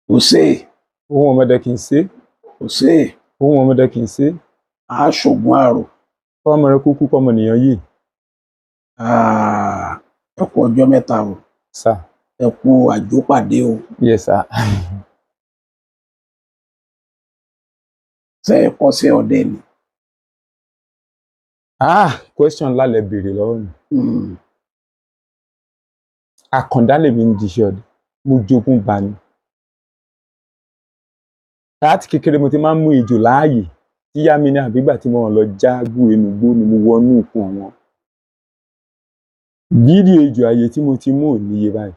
kò sí ohun ọmọdé kì í ṣe kò sí ohun ọmọdé kì í ṣe aṣògùn àrò kọ́mọ rẹ kúkú kọ́mọ nìyàn yìí ẹ kú ọjọ́ mẹ́ta o sà ẹ kú àjọpàdé o yẹ sà. ṣé ẹ kọ́ṣẹ́ ọdẹ ni. Question ńlá lẹ béèrè lọ́wọ́ mi. Àkàndá lèmi ń diṣẹ́ ọdẹ mo jogún bá ni. Láti kékeré mo ti máa ń mú ejò láàyè tí yá mi ní àbígbà tí mo lọ jágbó inú igbó ni mo wọnú ìkùn àwọn. Fídíò ejò ààyè tí mo ti mú ò níye báyìí.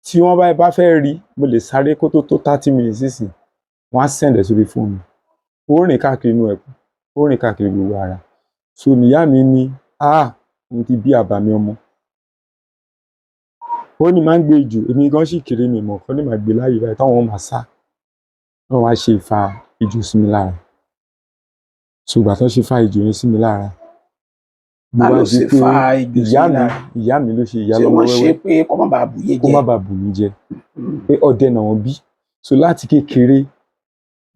Tí wọ́n bá fẹ́ rí mo lè sáré kó tó 30 minutes sísìn wọ́n á sẹ̀ǹdẹ̀ sórí fóònù mi. Ó rìn káàkiri inú ẹ̀kún ó rìn káàkiri gbogbo ara. So níyá mi ní mo ti bí àbàmì ọmọ. Ó ní máa ń gbé ejò èmi gan sì kéré mi mọ̀ kọ́ ní máa gbé láàyè báyìí táwọn máa sá wọ́n wá ṣe ìfà ejò sí mi lára. Ṣùgbọ́n tó ṣe ìfà ejò yẹn sí mi lára. Mo wá di pé ìyá mi ló ṣe ìyá lọ́mọ wẹ́wẹ́. ṣé wọ́n ṣe pé kó má bàa bù yé jẹ. Kó má bàa bù mí jẹ. Pé ọdẹ náà wọ́n bí. So láti kékeré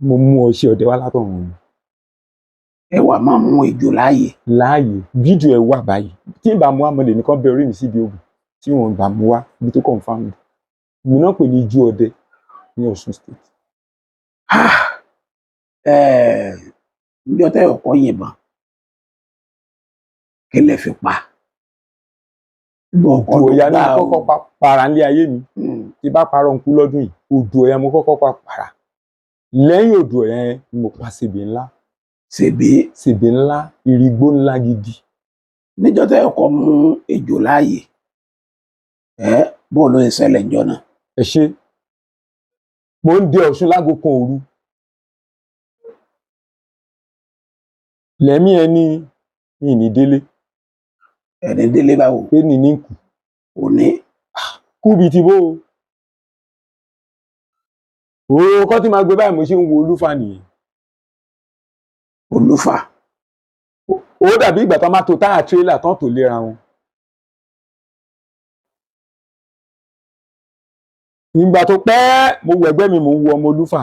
mo mú ọṣẹ ọdẹ wá látọ̀run mi. Ẹ wà máa mú ejò láàyè. Láàyè fídíò ẹ wà báyìí tí n bá mú àmọ́lẹ̀ nìkan bẹ orí mi síbi ògùn tí wọ́n bá mú wá ibi tó confam mi náà pè ní ijó ọdẹ ní Ọ̀ṣun state. Níjọ́ tẹ́ ọkọ yìnbọn kí lẹ fi pa. Odò Ọya ní kọ́kọ́ para nílé ayé mi tí bá parọ́ ń kú lọ́dún yìí Odò Ọya mo kọ́kọ́ para lẹ́yìn Odò Ọya yẹn ni mo pa sèbè ńlá. Sèbè ńlá irigbó ńlá gidi. Níjọ́ tẹ́ ọkọ mú ejò láàyè bó ló ń ṣẹlẹ̀ ńjọ́ náà. Ẹ ṣe mo ń dé Ọ̀ṣun láago kan òru lẹ́mí ẹni ìní délé. Ẹni délé báwo. pé ní kù. Òní. Kú bíi ti bó o. Òun kọ́ tí máa gbé báyìí mo ṣe ń wo olúfà nìyẹn. Olúfà. Ó dàbí ìgbà tó máa to táyà tírélà tán tó léra wọn. Ìgbà tó pẹ́ mo wo ẹgbẹ́ mi mo ń wo ọmọ olúfà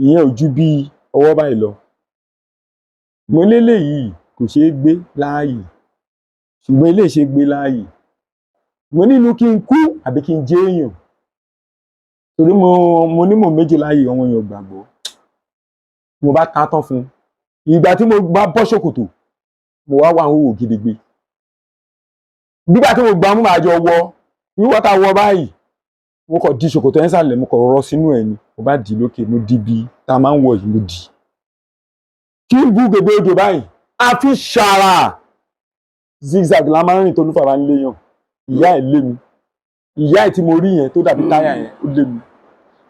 ìyẹn ò ju bí ọwọ́ báyìí lọ. Mo léléyìí kò ṣeé gbé láàyè ṣùgbọ́n eléyìí ṣe gbé láàyè. Mo nínú kí n kú àbí kí n jẹ́ èèyàn torí mo ní mò méjì láàyè àwọn èèyàn gbàgbọ́. Mo bá ta tán fún un. Ìgbà tí mo bá bọ́ ṣòkòtò mo wá wà ń hòhò gidigbe. Nígbà tí mo gbà mú màá jọ wọ wíwọ́ ta wọ báyìí mo kàn di ṣòkòtò yẹn sàlẹ̀ mo kàn rọ́ sínú ẹ̀ ni mo bá dì lókè mo di bí tá a máa ń wọ̀ yìí mo dì. Kí n bú gbogbo odò báyìí a fi ṣàrà zigzag la máa ń rìn tó lúfà bá ń léyàn. Ìyá ẹ̀ lé mi ìyá ẹ̀ tí mo rí yẹn tó dàbí táyà yẹn ó lé mi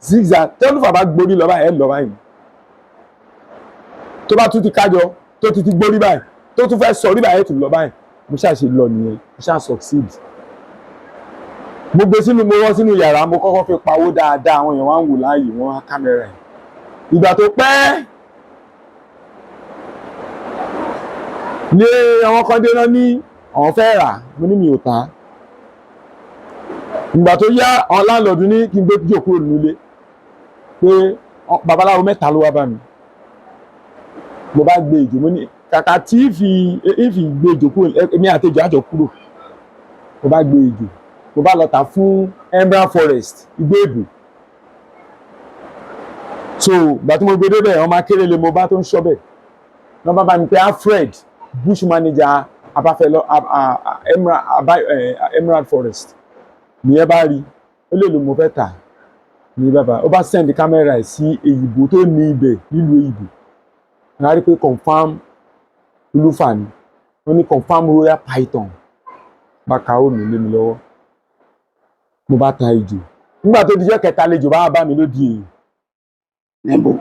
zigzag tó lúfà bá gborí lọ báyìí ẹ̀ lọ báyìí tó bá tún ti kájọ tó ti gbórí báyìí tó tún fẹ́ sọ rí báyìí tó lọ báyìí mo ṣáà ṣe lọ nìyẹn mo ṣáà succeed. Mo gbé sínú mo wọ́ sínú yàrá mo kọ́kọ́ fi pawó dáadáa àwọn èèyàn wá ń wò láàyè wọ́n á kámẹ́rà ẹ̀. Ìgbà tó pẹ́ ní àwọn kan dé náà ní àwọn fẹ́ rà mo ní mi ò tà á. Ìgbà tó yá àwọn láńlọ́ọ̀dù ní kí n gbé jò kúrò nílé pé babaláwo mẹ́ta ló wá bá mi. Mo bá gbé ejò mo ní kàkà tí ìfì gbé ejò kúrò èmi àti ejò àjọ kúrò. Mo bá gbé ejò mo bá lọ tà fún Emerald Forest Igbó Èbò. So ìgbà tí mo gbé débẹ̀ ọmọ akérèlé mo bá tó ń ṣọ́bẹ̀ wọ́n bá mi pé Alfred bush manager abáfẹ́lọ́ Emerald Forest nìyẹn bá rí ó lè lò mo fẹ́ tà ní bàbá ó bá send camera ẹ̀ sí Èyìnbó tó ní ibẹ̀ nílùú Èyìnbó. Wọ́n á rí pé confam olúfà ni wọ́n ní confam royal python bá ka ó mi lé mi lọ́wọ́ mo bá ta ejò nígbà tó dijọ́ kẹta lejò bá mi ló di èyí. Níbo.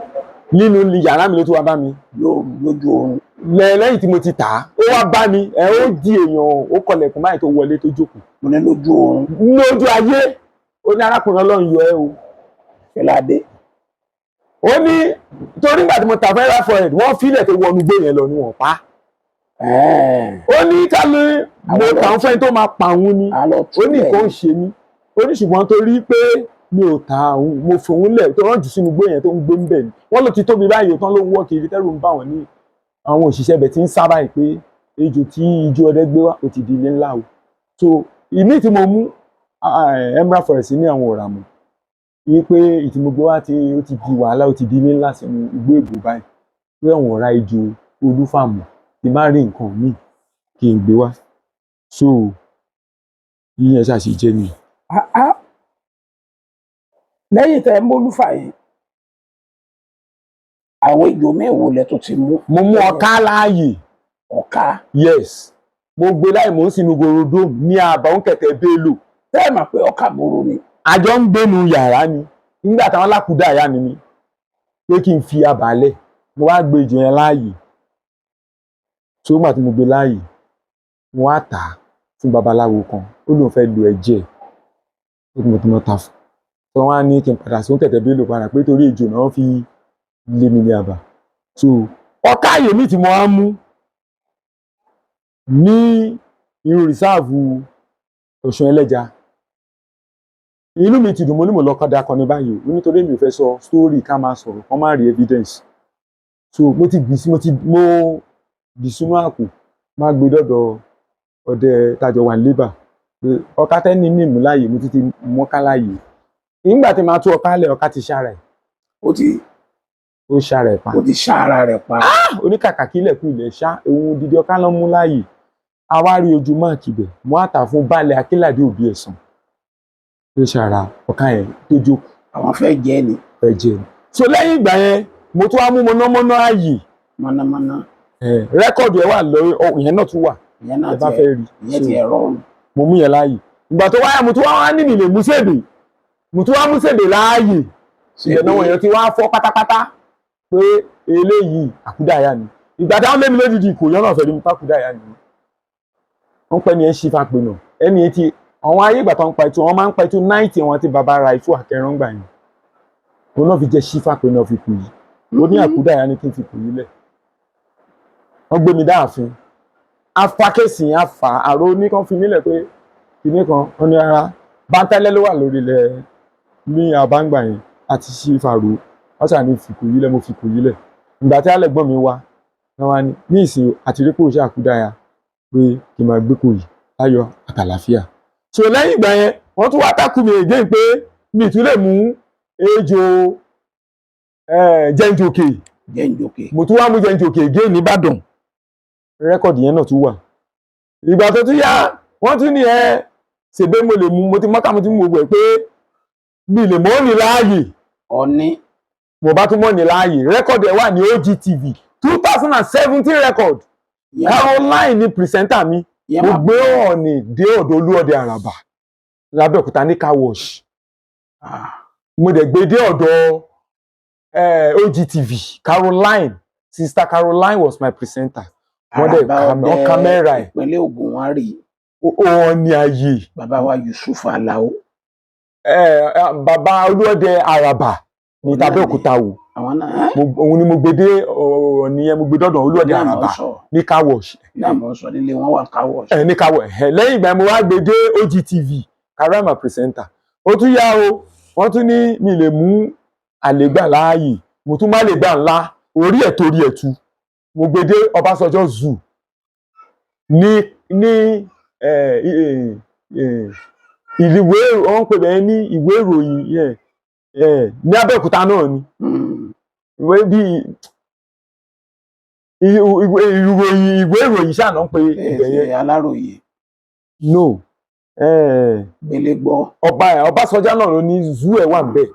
Nínú yàrá mi ló tún wá bá mi. Lójú oorun. Lẹ́yìn tí mo ti tà á ó wá bá mi ó di èèyàn ó kọlẹ̀kùn báyìí tó wọlé tó jókòó. Mo ní lójú oorun. Lójú ayé ó ní arákùnrin Ọlọ́run yọ ẹ́ o. Fẹ́ládé. Ó ní torí nígbà tí mo tà fẹ́rẹ́ fọ̀rẹ̀ wọ́n fílẹ̀ tó wọnú gbé yẹn lọ ni wọ́n pa. Ó ní ká ló mo tà ń fẹ́ tó máa pa òun ni ó ní nǹkan ń ṣe mí ó ní ṣùgbọ́n torí pé mi ò ta òun, mo fi òun lẹ̀ tó rán jù sínú igbó yẹn tó ń gbé ń bẹ̀ ni wọ́n ló ti tóbi báyìí tán ló ń wọ́ kiri tẹ́rù ń bà wọ́n ní àwọn òṣìṣẹ́ ibẹ̀ tí ń sá báyìí pé ejò tí ijó ọdẹ gbé wá ó ti di ilé ńlá o so ìmí tí mo mú Emerald Forest ní àwọn ọ̀rà mọ̀ ní pé ìtìmọ̀gbé wa ó ti di wàhálà ó ti di ilé ńlá sínú igbó èbò báyìí pé àwọn ọ̀rá ejò olúfàmù ti má rí nǹkan míì kí n gbé wá so yíyan ṣàṣì jẹ́ nìyẹn. lẹ́yìn tẹ́ mólúfà yẹn àwọn ejò mẹ́wòó lẹ tó ti mú. mo mú ọká láàyè. ọká. yes mo gbé láì mò ń sinú gorodó ní àbáwọn kẹtẹ Bello. tẹ́ ẹ̀ mọ̀ pé ọká burú ni. àjọ ń gbénu yàrá ni nígbà táwọn alákùúdà àyà mi ni pé kí n fi abàálẹ̀ mo wá gbé ejò yẹn láàyè tó gbà tí mo gbé láàyè mo wá tà á fún babaláwo kan ó lóun fẹ́ lo ẹ̀jẹ̀ ó ti mọ̀ tí mo ta fún tí wọ́n á ní kí n padà sí kẹtẹ Bello padà pé torí ejò náà fi lé mi ní àbá so ọká àyè mi tí mo wá mú ní irú rìsáàfù Ọ̀ṣun Ẹlẹ́ja inú mi ti dùn mo ní mo lọ kọ́dà kan ní báyìí o nítorí mi ò fẹ́ sọ story ká máa sọ̀rọ̀ kán má rí evidence so mo dì sínú àpò má gbé dọ́dọ̀ ọdẹ tájọ wà níbà pé ọká tẹ́ni ní ìmú láàyè mo ti mọ́ká láàyè nígbà tí màá tú ọká lẹ̀ ọká ti ṣára ẹ̀ ó ṣára ẹ̀ pa ó ti ṣára rẹ̀ pa oníkàkà kílẹ̀ kú ilẹ̀ ṣá òun dídí ọká lọ́ mú láàyè àwárí ojú máàkì bẹ̀ mo á tà fún baálẹ̀ Akínládé Òbí Ẹ̀sán ló ṣàrà ọ̀ká yẹn tó jókòó. àwọn fẹ́ jẹ́ ni. fẹ́ jẹ́ ni. so lẹ́yìn ìgbà yẹn mo tún wá mú mọ̀nàmọ́ná ààyè. mọ̀nàmọ́ná. rẹ́kọ̀dù ẹ̀ wà lórí ìyẹn náà tún wà. ìyẹn náà bá fẹ́ rí. ìyẹn ti ẹ̀rọ ọ̀run. mo mú yẹn láàyè. ìgbà tó wáyà mo tún wá ní nílé Músèdè mo tún wá Músèdè láàyè. ìyẹn náà wọ̀nyẹn ti wá fọ́ pátápátá pé eléyìí àkúdàáyà ni. ìgbà táwọn lé mi lójijì kò yọ náà fẹ́ rí mi pákúdàáyà ni. wọ́n pẹ́ ni ẹ ṣí fapè náà ẹni etí àwọn ayé ìgbà tó ń pa ètò wọn máa ń pa ètò 90 wọn ti bàbá ra ìfú àkẹrán gbà yẹn òun náà fi jẹ ṣí fapè náà fi kù yìí ó ní àkúdàáyà ni kí n fi kù yìí lẹ̀ wọ́n gbé mi dáàfin afákẹ́sì yẹn afà àrò oníkan fi nílẹ̀ pé kìíní kan wọ́n ní ara báńtálẹ́ ló wà lórí ilẹ̀ ní àbáǹgbà yẹn àti ṣí fàrò wọ́n ṣà ní fi kù yìí lẹ̀ mo fi kù yìí lẹ̀ ìgbà tí alẹ́gbọ́n mi wá wọ́n wá ní ìsìn àtìrípò ṣe àkúdàáyà pé kí n máa gbé kò yìí láyọ̀ àtàlàfíà. so lẹ́yìn ìgbà yẹn wọ́n tún wá tákù mi again pé mi ì tún lè mú ejò jẹ́njòkè mo tún wá mú jẹ́njòkè again nìbàdàn rẹ́kọ̀dì yẹn náà tún wà. ìgbà tó tún yá wọ́n tún ní ṣègbè mo lè mú mo ti mọ́ká mo ti mú gbogbo ẹ̀ pé mi lè mọ́ ní láàyè. ọ̀ní. mo bá tún mọ́ ní láàyè rẹ́kọ̀dì ẹ̀ wà ní OGTV 2017 record. Caroline ni pìrìsẹ́ńtà mi mo gbé Ọọ̀nì dé ọ̀dọ̀ Olúọdẹ Àràbà lábẹ́òkúta ní car wash mo dẹ̀ gbé dé ọ̀dọ̀ OGTV Caroline sister Caroline was my presenter wọ́n dẹ̀ kámẹ́rà ẹ̀ ìpínlẹ̀ Ògùn wọn rí Ọọ̀nì ayé bàbá wa Yusuf Alao bàbá Olúọdẹ Àràbà ní tàbẹ́òkúta wò òun ni mo gbé dé Ọọ̀nì yẹn mo gbé dọ́dọ̀ Olúọdẹ Àràbà ní car wash. nílé wọn wà car wash. ní car wash lẹ́yìn ìgbà mo wá gbé dé OGTV Karama presenter ó tún yá o wọ́n tún ní mi lè mú àlégbà láàyè mo tún má lè gbà ńlá orí ẹ̀ torí ẹ̀ tu mo gbé dé Ọbásanjọ́ zoo ní ìwé wọ́n pè bẹ́ẹ̀ ní ìwé ìròyìn ní Abẹ́òkúta náà ni ìwé ìròyìn ṣáà náà ń pe ìbẹ̀yẹ Aláròyé. no gbélé gbọ́. Ọbásanjọ́ náà ló ní zoo ẹ̀ wà níbẹ̀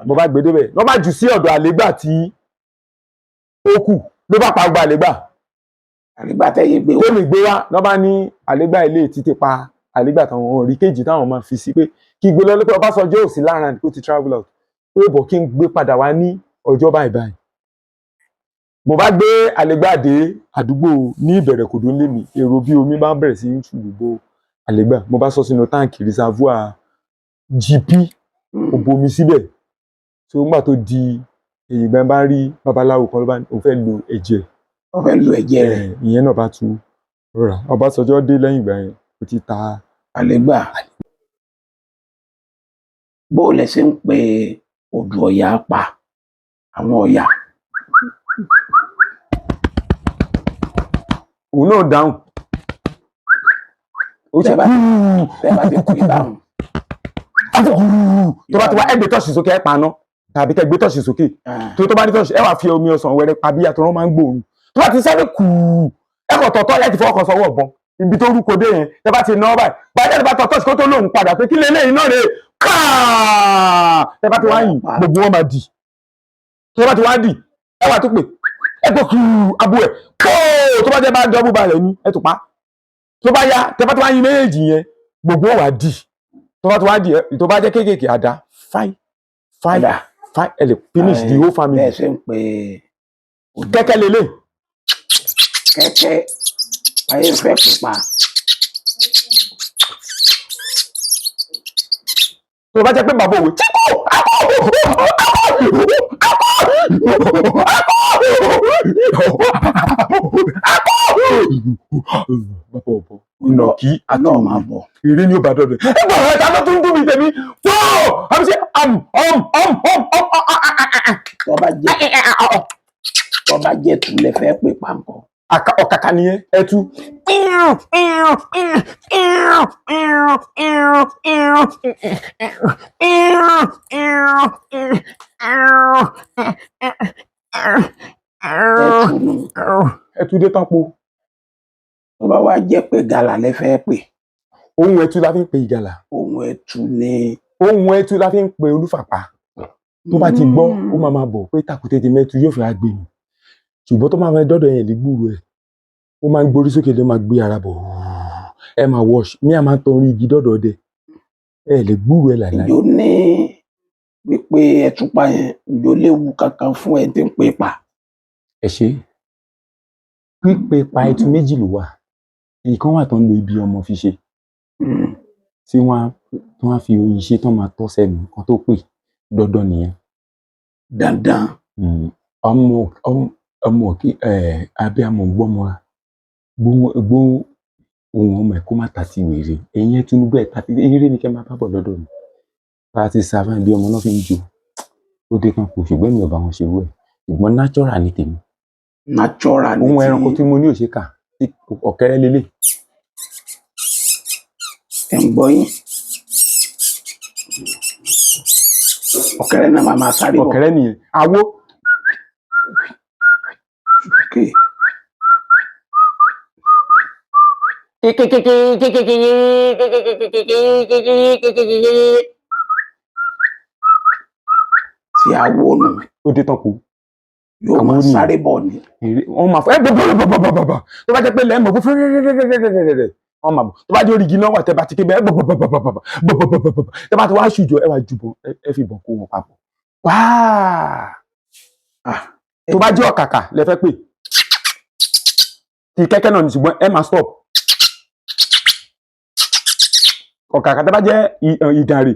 mo bá gbé débẹ̀ lọ́ bá jù sí ọ̀dọ̀ àlégbà tí ó kù ló bá pa gba àlégbà. àlégbà tẹ́yìn gbé wá. tẹ́mi gbé wá lọ́ bá ní àlégbà ilé títí pa àlégbà táwọn orí kejì táwọn máa fi sí pé kí gbé lọ pé Ọbásanjọ́ ò sí lára kó ti travel out pé bọ̀ kí n gbé padà wá ní ọjọ́ báyìí báyìí. mo bá gbé àlégbà dé àdúgbò ní ìbẹ̀rẹ̀ kòdó ńlé mi èrò bí omi bá bẹ̀rẹ̀ sí í ṣùgbọ́ àlégbà mo bá sọ sínú táǹkì reservoir GP mo bomi síbẹ̀ tó ń gbà tó di èyí gbà bá rí babaláwo kan ló bá òun fẹ́ lo ẹ̀jẹ̀ rẹ̀ ìyẹn náà bá tún rọra Ọbásanjọ́ dé lẹ́yìn ìgbà yẹn ó ti ta àlégbà bó lẹ ṣe ń pe odù Ọ̀yà pa àwọn Ọ̀yà. òun náà dáhùn ó ṣe tẹ́ bá ti pè báwọn. tó bá ti wá ẹgbẹ́ tọ́ọ̀ṣì sókè ẹ paná tàbí kẹgbẹ́ tọ́ọ̀ṣì sókè tó bá ní tọ́ọ̀ṣì ẹ wá fi omi ọsàn wẹrẹ pa bí àtọ̀rọ̀ máa ń gbòòrùn tó bá ti sáré ẹ kọ̀ tọ̀tọ̀ láti fọwọ́ kan sọ́wọ́ ọ̀bọ̀n ibi tó rúkọ dé yẹn tẹ́ bá ti ná báyìí báyìí tẹ́ bá tọ̀ tọ́ọ̀ṣì kó tó lóun padà pé kí lélẹ́yìn náà rè káà tẹ́ bá ti wá yìn gbogbo wọn máa dì tẹ́ bá ti wá dì ẹ wá tó pè ẹ kò abo ẹ tó bá jẹ́ bá dọ́bù balẹ̀ ní ẹ tó pa tó bá yá tẹ́ bá ti wá yìn méjèèjì yẹn gbogbo wọn wá dì tó bá ti wá dì tó bá jẹ́ kéékèèké àdá ẹ lè finish the whole family. bẹ́ẹ̀ ṣe ń pe kẹ́kẹ́ lélẹ̀. kẹ́kẹ́ ayé fẹ́ pupa. tó bá jẹ́ pé bàbá òwe tí kò ìnàkí àti máa bọ̀. eré ní ó bá dọ̀dọ̀ ẹ bọ̀ ọ̀rẹ́ ta ló tún dùn mí tèmi tó àbí ṣe tó bá jẹ́ tulẹ̀ fẹ́ pè pàǹkọ̀. ọ̀kàkà nìyẹn ẹtu. ẹtu dé tán po. tó bá wá jẹ́ pé gàlà lẹ fẹ́ pè. ohun ẹtu la fi ń pe ìgàlà. ohun ẹtu ni. ohun ẹtu la fi ń pe olúfàpá. tó bá ti gbọ́ ó máa bọ̀ pé tàkùté ti mẹ́tu yóò fi wá gbé mi ṣùgbọ́n tó máa fẹ́ dọ́dọ̀ yẹn lè gbúrò ẹ̀ ó máa ń gborí sókè ló máa gbé ara bọ̀ ẹ máa wash ní a máa ń tan orí igi dọ́dọ̀ dẹ ẹ lè gbúrò ẹ láìláì. ìjọ ní wípé ẹtúpa yẹn ìjọ léwu kankan fún ẹ tí ń pè pa. ẹ ṣe pípe pa ẹtu méjì ló wà èyí kan wà tó ń lo ibi ọmọ fi ṣe tí wọ́n á fi oyin ṣe tán máa tọ́ sẹ́nu kan tó pè dandan nìyẹn. dandan. ọmọ kí abiyamọ gbọmọra gbó ohun ọmọ ẹ kó má ta sí wèrè ẹ̀yin ẹ Tinubu ẹ tàbí eré ní kẹ máa bá bọ̀ lọ́dọ̀ mi bá a ti sáfà bí ọmọ náà fi ń jó ó dé kan kò ṣùgbọ́n mi ò bá wọn ṣe wẹ̀ ṣùgbọ́n natural ní tèmi. natural ní ti ohun ẹranko tí mo ní òṣèkà ọ̀kẹ́rẹ́ lélẹ̀. ẹ̀ ń gbọ́ yín ọ̀kẹ́rẹ́ náà máa sáré bọ̀. ọ̀kẹ́rẹ́ nìyẹn awó. tí awo nù. ó dé tán kú. yóò máa sáré bọ̀ ni. wọ́n máa fọ́ bọ̀bọ̀bọ̀bọ̀bọ̀ tó bá jẹ́ pé lẹ́mọ̀ fún fẹ́rẹ́rẹ́rẹ́rẹ́rẹ́rẹ́ wọ́n máa bọ̀ tó bá jẹ́ orí igi náà wà tẹ́ bá ti ké bẹ́ẹ̀ bọ̀bọ̀bọ̀bọ̀bọ̀ tẹ́ bá ti wá ṣùjọ ẹ wá jùbọ̀ ẹ fi bọ̀ kó wọn papọ̀. tó bá jẹ́ ọ̀kàkà lẹ fẹ́ pè tí kẹ́kẹ́ náà ní ṣùgbọ́n ẹ máa stop. ọ̀kàkà tẹ́ bá jẹ́ ìdànrè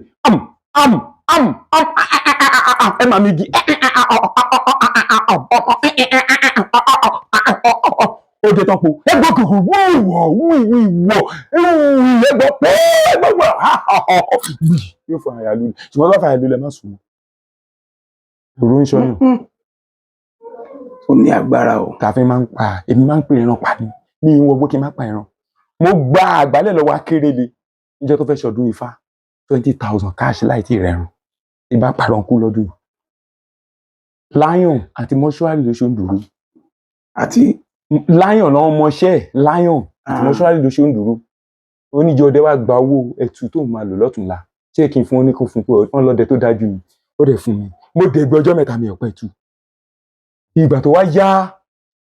ẹ máa mi igi ó dé tán po ẹgbẹ́ kòkòrò wíwọ̀ ẹgbẹ́ pé ẹgbẹ́ yóò fọ àyà lulẹ̀ ṣùgbọ́n bá fà àyà lulẹ̀ má sùn mọ́ òru ń ṣọyàn. ó ní agbára o. tàfin máa ń pa èmi máa ń pè ẹran pa ni ní ìwọ gbó kí n má pa ẹran mo gba àgbálẹ̀ lọ́wọ́ akérèlé níjọ́ tó fẹ́ ṣọdún ifá 20,000 káàṣì láì tí ì rẹrun ìbá parọ́ kú lọ́dún lion àti mọ́ṣúárì ló ṣe ń dúró àti lion náà mọṣẹ́ lion àti mọ́ṣúárì ló ṣe ń dúró oníjọ ọdẹ wa gba owó ẹtù tó máa lò lọ́tùnla ṣé kí n fún oníkó fún pé wọ́n lọ́dẹ tó dájú mi ó dẹ̀ fún mi mo dẹ̀gbẹ́ ọjọ́ mẹ́ta mi ọ̀pẹ́ tù ìgbà tó wá yá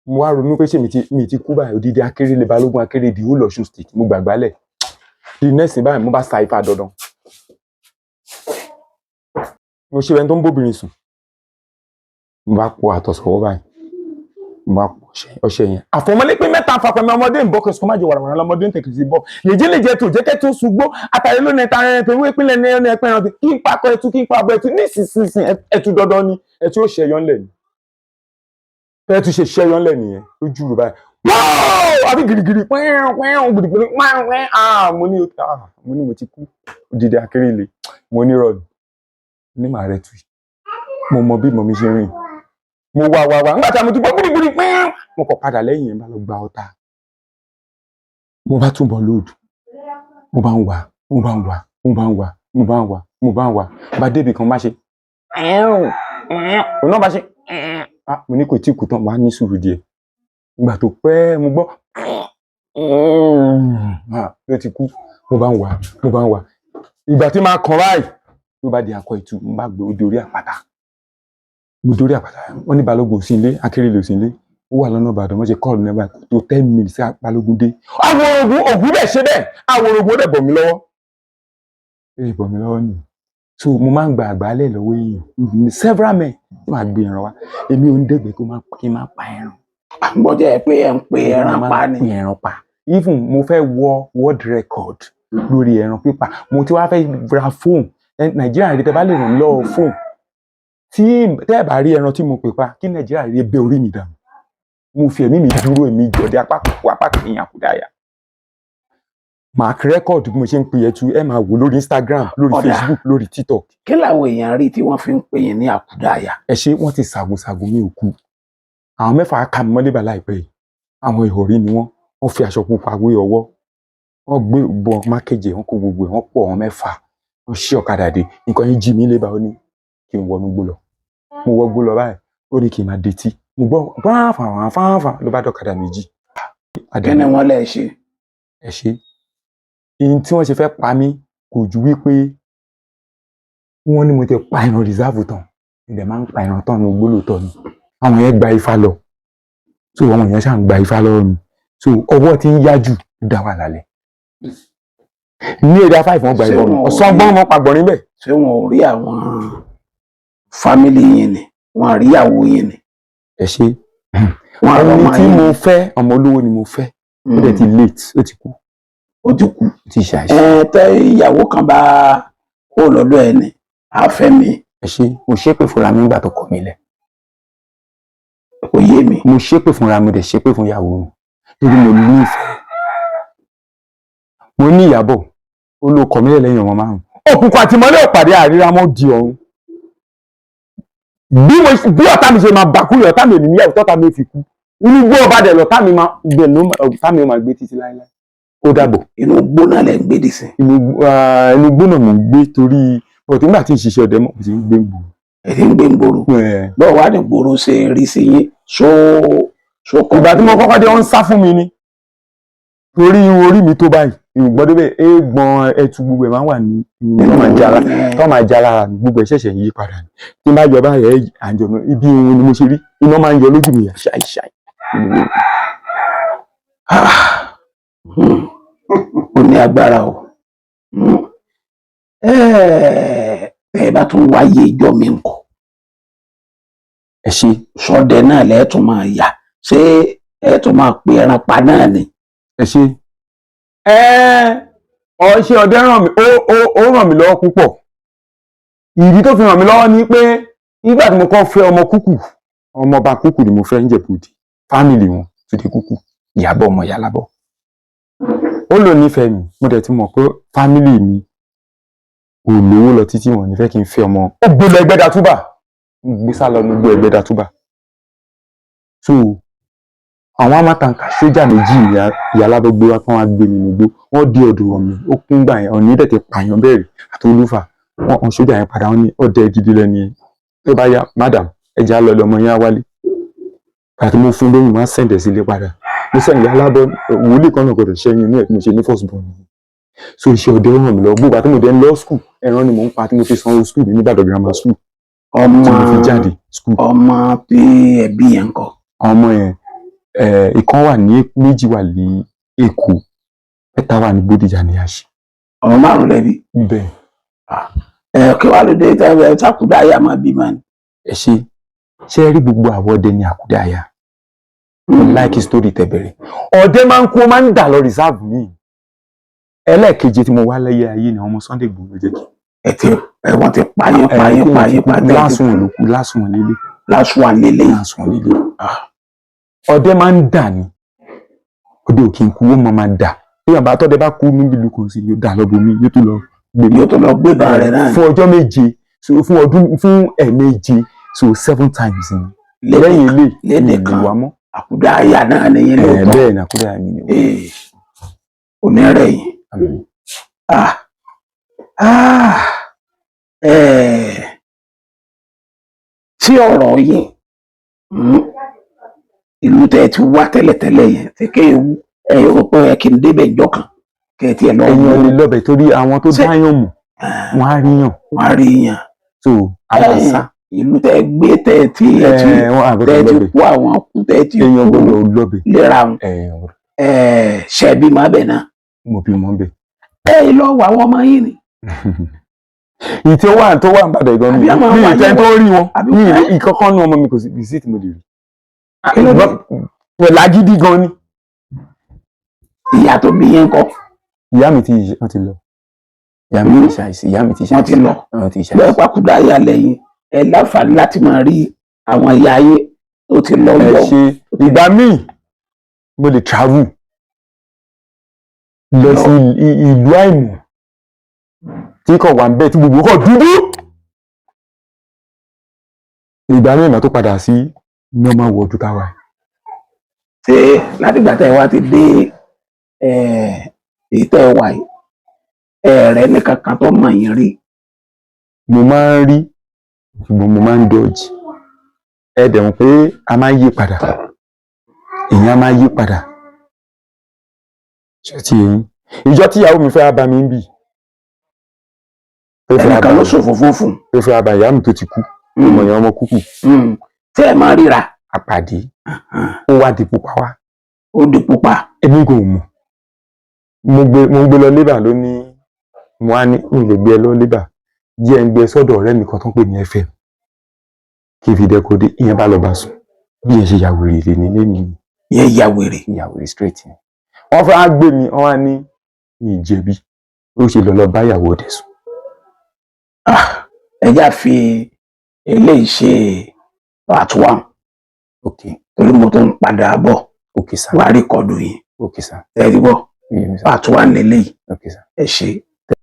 mo wá ronú pé ṣé mi ti kú báyìí odidi akérèlé balógun akérèdí ó lọ Ọ̀ṣun state mo gbàgbálẹ̀ di nẹ́ẹ̀sì báyìí mo bá sa ifá dandan mo ṣe ẹni tó ń bóbìnrin sùn mo bá po àtọ̀sọ̀wọ́ báyìí mo bá po ọṣẹ yẹn àfọmọlé pé mẹ́ta àfàpẹ̀mẹ ọmọdé ń bọ́ kẹsàn án má jẹ wàràwàrà lọmọdé ń tẹ̀kì sí bọ́ lèjé lè jẹ tó jẹ́kẹ́ tó ṣùgbó àtàrí lónìí ẹ̀ta rẹ̀ pé wọ́n ìpínlẹ̀ ní ẹni ẹ̀pẹ́ ẹran kí n pa akọ ẹtú kí n pa abọ́ ẹtú nísinsìnyí ẹtú dandan ni ẹtú ó ṣẹyọ ńlẹ̀ ni ẹtú ṣe ṣẹyọ ńlẹ̀ nìyẹn ó jùrù báyìí àbí girigiri gbìdìgbìdì mo ní mo ti kú odidi akérèlé mo ní rọ̀lù ní màá rẹ̀ tù yìí mo mọ bí mọ̀mí ṣe rìn mo wá nígbà tí a mo ti bọ́ gbúdúgbúdú pẹ́ẹ́n mo kọ̀ padà lẹ́yìn ẹ̀ bá lọ gba ọta mo bá túbọ̀ lóòdù mo bá ń wà bá débi kan bá ṣe òun náà bá ṣe mo ní kò tí kú tán wàá ní sùúrù díẹ̀ ìgbà tó pẹ́ mo gbọ́ ló ti kú mo bá ń wà ìgbà tí máa kàn báyìí ló bá di akọ ìtù mo bá gbé orí àpáta wọ́n ní balógun sí ilé akérèlé sí ilé ó wà lọ́nà ìbàdàn wọ́n ṣe kọ́ọ̀lù náà báyìí tó 10 minutes sí balógun dé àwòrògùn ògùn bẹ́ẹ̀ ṣe bẹ́ẹ̀ àwòrògùn ó dẹ̀ bọ̀ mí lọ́wọ́ nìyí so mo máa ń gba àgbálẹ̀ lọ́wọ́ èèyàn several men tí màá gbé ẹran wá èmi ò ń dẹ̀gbẹ́ kí n máa pa ẹran. àgbọ̀jẹ̀ ẹ pé ẹ ń pe ẹran pa ni. ẹran pa even mo fẹ́ wọ world record lórí ẹran pípa mo ti wá fẹ́ ra fóònù nàìjíríà rí tẹ bá lè ràn lọ́wọ́ fóònù tí tẹ́ ẹ̀ bá rí ẹran tí mo pè pa kí nàìjíríà rí bẹ́ orí mi dànù mo fi ẹ̀mí mi dúró èmi jọ̀dẹ̀ apá kan ìyàn àkúdáyà mark record bí mo ṣe ń pè ẹtu ẹ máa wò lórí Instagram lórí Facebook lórí TikTok. kí làwọn èèyàn rí tí wọ́n fi ń pè yín ní àkúdáyà. ẹ ṣe wọ́n ti ṣàgùnṣàgùn mi ò kú àwọn 6 ká mi mọ́lẹ́bà láìpẹ́ yìí àwọn ìhòòrí ni wọ́n fi aṣọ pupa wé ọwọ́ wọ́n gbé bọ́ mákèjì wọ́n kó gbogbo ẹ̀ wọ́n pọ̀ wọn 6 wọ́n ṣí ọ̀kadà dé nǹkan yẹn jí mi lébà ó ní kí n wọnú gbó lọ mo wọ gbó lọ báyìí ó ní kí n máa detí mo gbọ́ fáfà ló bá dọ̀kadà méjì. kí ni wọ́n lè ṣe. ẹ ṣe ihun tí wọ́n ṣe fẹ́ pa mí kò ju wípé wọ́n ní mo ti pa ẹran rìsáàfù tán ìdẹ̀ máa ń pa ẹran tán ní gbólóòtọ́ ni àwọn yẹn gba ifá lọ so àwọn yẹn ṣáà ń gba ifá lọ́wọ́ mi so ọwọ́ tí ń yá jù dá wà lálẹ́ ní area 5 wọ́n gba ìbọn ọ̀sán gbọ́n wọn pa gbọ̀nrín bẹ́ẹ̀. ṣé wọn ò rí àwọn fámìlì yẹn ni wọn àrí ìyàwó yẹn ni. ẹ ṣe ọmọ tí mo fẹ́ ọmọ olówó ni mo fẹ́ ó dẹ̀ ti late ó ti kú. ó ti kú. ó ti ṣàìsàn. tẹ ìyàwó kan bá kó lọ́dọ̀ ẹ ní àfẹ́mi. ẹ ṣe mo ṣépè fúnra mi nígbà tó kọ̀ mí lẹ̀. kò yé mi. mo ṣépè fúnra mi dẹ̀ ṣépè fún ìyàwó mi torí mo ní ìfẹ́. mo ní ìyàbọ̀ ó ló kọ̀ mí lẹ̀ lẹ́yìn ọmọ 5. òkùnkùn àtìmọ́lé òpàdé àríra mọ́ di ọ̀run. bí ọ̀tá mi ṣe máa bàkúrò ọ̀tá mi ò ní níyàwó tọ́ta mi fi kú inú gbọ́ ọba dẹ̀ lọ́tá mi máa gbé títí láéláé. ó dàbọ̀. inú gbóná lẹ ń gbé dì sí. inú gbóná mo ń gbé torí ọ̀tí nígbà tí ń ṣiṣẹ́ ọdẹ mọ̀ ti ń gbé ń gbòòrò. ẹ ti ń gbé ń gbòòrò. bọ́ọ̀ wá ní gbòòrò ṣe rí sí yín ṣó kọ́. ìgbà tí mo kọ́kọ́ dé wọ́n ń sá fún mi ni torí orí mi tó báyìí ìgbọ́dọ̀ bẹ́ẹ̀ eégbọn ẹtu gbogbo ẹ̀ máa wà ní tó máa já lára mi gbogbo ẹ̀ ṣẹ̀ṣẹ̀ yí padà ní tí n bá yọ báyìí àjọ̀nà ibi ohun ni mo ṣe rí iná máa ń yọ lójú mi ṣáìṣáì. ó ní agbára o ẹ bá tún wáyé ìjọ mi ńkọ́. ẹ ṣe sọdẹ náà lẹ́ẹ̀tún máa yà ṣé ẹ tún máa pe ẹran pa náà ni. ẹ ṣe ọṣẹ ọdẹ ràn mí lọ́wọ́ púpọ̀ ìdí tó fi ràn mí lọ́wọ́ ni pé nígbà tí mo kọ́ fẹ́ ọmọ kúkù ọmọọba kúkù ni mo fẹ́ ń Jẹ̀bú-Òde fámìlì wọn tó di kúkù Ìyábọ̀ ọmọ Ìyálábọ̀ ó lò nífẹ̀ẹ́ mi mo dẹ̀ ti mọ̀ pé fámìlì mi ò lówó lọ títí wọn ní fẹ́ kí n fẹ́ ọmọ ó gbé lọ Ẹgbẹ́dàtúbà gbé sá lọ nígbó Ẹgbẹ́dàtúbà so àwọn amátànkà sójà méjì Ìyálábọ̀ gbé wá kán wá gbé mi nígbó wọ́n di ọ̀dọ̀ ọ̀mí ó kún gbà yẹn ọ̀ní dẹ̀ ti pààyàn bẹ́ẹ̀ àti olúfà wọ́n sójà yẹn padà wọ́n ní ọ̀dẹ gidi lẹ́ni yẹn tó bá yá madam ẹja lọ lọmọ yẹn á wálé àti mo fún lóyún máa ń sẹ̀ǹdẹ̀ sílé padà mo sẹ́yìn Ìyálábọ̀ wòlíì kan náà gbọdọ̀ ṣẹ́yìn inú ẹ̀ tí mo ṣe ní first born so iṣẹ́ ọdẹ ràn mí lọ gbogbo àti mo dẹ̀ ń lọ school ẹran ni mò ń pa tí mo fi sanwó school ní Ìbàdàn grammar school tí mo fi jáde school. ọmọ tí ẹbí yẹn kọ. ọmọ yẹn ìkan wà ní méjì wà ní Èkó 3 wà ní Bódìjà ní àṣì. ọmọ 5 lẹbi. bẹ́ẹ̀. kí wàá ló dé Àkúdáyà máa bí máa ní. ẹ ṣe rí gbogbo àwọn ọdẹ ní Àkúdáyà like story tẹ̀bẹ̀rẹ̀ ọdẹ máa ń kú ó máa ń dà lọ reserve mi ẹlẹ́ẹ̀keje tí mo wá lẹ́yẹ ayé ni ọmọ Sunday Igboho jẹ́ kí. wọ́n ti pààyàn lásùn lílé. ọdẹ máa ń dà ní ọdẹ òkè ń kú ó máa dà bí àbá tọ́dẹ bá kú níbi ìlú kan sí yóò dà lọ́bọ̀ mi yóò tó lọ gbé bá rẹ̀ náà fún ọjọ́ 7 so fún ọdún fún ẹ̀ẹ̀méje so 7 times ni lẹ́yìn ilé lédè kan wa mọ́ àkúdáyà náà nìyẹn lóòótọ́ bẹ́ẹ̀ ni àkúdáyà mi ni onírẹ̀yìn tí ọ̀rọ̀ yìí ìlú tẹ́ ti wá tẹ́lẹ̀tẹ́lẹ̀ yẹn tí kéèwú rò pé ẹ kì í débẹ̀ ìjọ kan kẹ́ẹ̀tì ẹ̀ lọ́wọ́ ẹ̀yin olè lọ́bẹ̀ torí àwọn tó dáyàn mọ̀ wọ́n á ríyàn so àwọn sá ìlú tẹ́ gbé tẹ́ ti kó àwọn kú tẹ́ ti kú léra wọn ṣẹ́bí má bẹ̀ náà mo bí mọ́ bẹ̀. lọ wà àwọn ọmọ yìí ni. ìtí tó wà ń bàdàn ìgbọ́n mi ní ìtẹ́ tó rí wọn ní ìkọ́kọ́ ní ọmọ mi kò sí visit mo lè rí. pẹ̀lú agídí gan ni. ìyá tó bí yẹn kọ́. ìyá mi wọ́n ti lọ. ìyá mi ti ṣàìsí ìyá mi ti ṣàìsí. wọ́n ti lọ bẹ́ẹ̀ pàkúdà ìyá lẹ́yìn ẹ láǹfààní láti máa rí àwọn ìyá ayé tó ti lọ lọ. ẹ ṣe ìgbà míì mo lè travel lọ sí ìlú àìmọ̀ tí kò wà ń bẹ tí gbogbo kò dúdú. ìgbà míì mà tó padà sí normal world táwa. ṣé látìgbà tẹ́ wá ti dé èyí tẹ́ wà yìí ẹ̀rẹ́ ní kankan tó mọ̀ yín rí. mo máa ń rí ṣùgbọ́n mo máa ń dodge ẹ dẹ̀ mọ̀ pé a máa ń yí padà èèyàn máa ń yí padà ṣé ti yẹn ìjọ tíyàwó mi fẹ́ bá mi ń bì ẹnìkan ló ṣòfófó fún tó fẹ́ bá ìyá mi tó ti kú ọmọ yẹn ọmọ kúkú tí ẹ máa ríra àpàdé ó wá di pupa wá ó di pupa èmi kò mọ̀ mo gbé lọ lébà ló ní mo á ní n lè gbé ẹ lọ lébà jẹ́ ń gbé sọ́dọ̀ ọ̀rẹ́ mi kan tó ń pè ní FM kí n fi dẹ́kọ̀dé ìyẹn bá lọ bá sùn bí ẹ ṣe ya wèrè lè ní lẹ́nu ìyẹn ya wèrè straight ni wọ́n fẹ́ á gbé mi wọ́n wá ní ìjẹ̀bi ó ṣe lọ bá ìyàwó ọ̀dẹ̀ sùn. ẹ já fi eléyìí ṣe part 1 torí mo tó ń padà bọ̀ wá rékọ̀dù yìí ẹ rí bọ̀ part 1 lélẹ́yìí ẹ ṣe.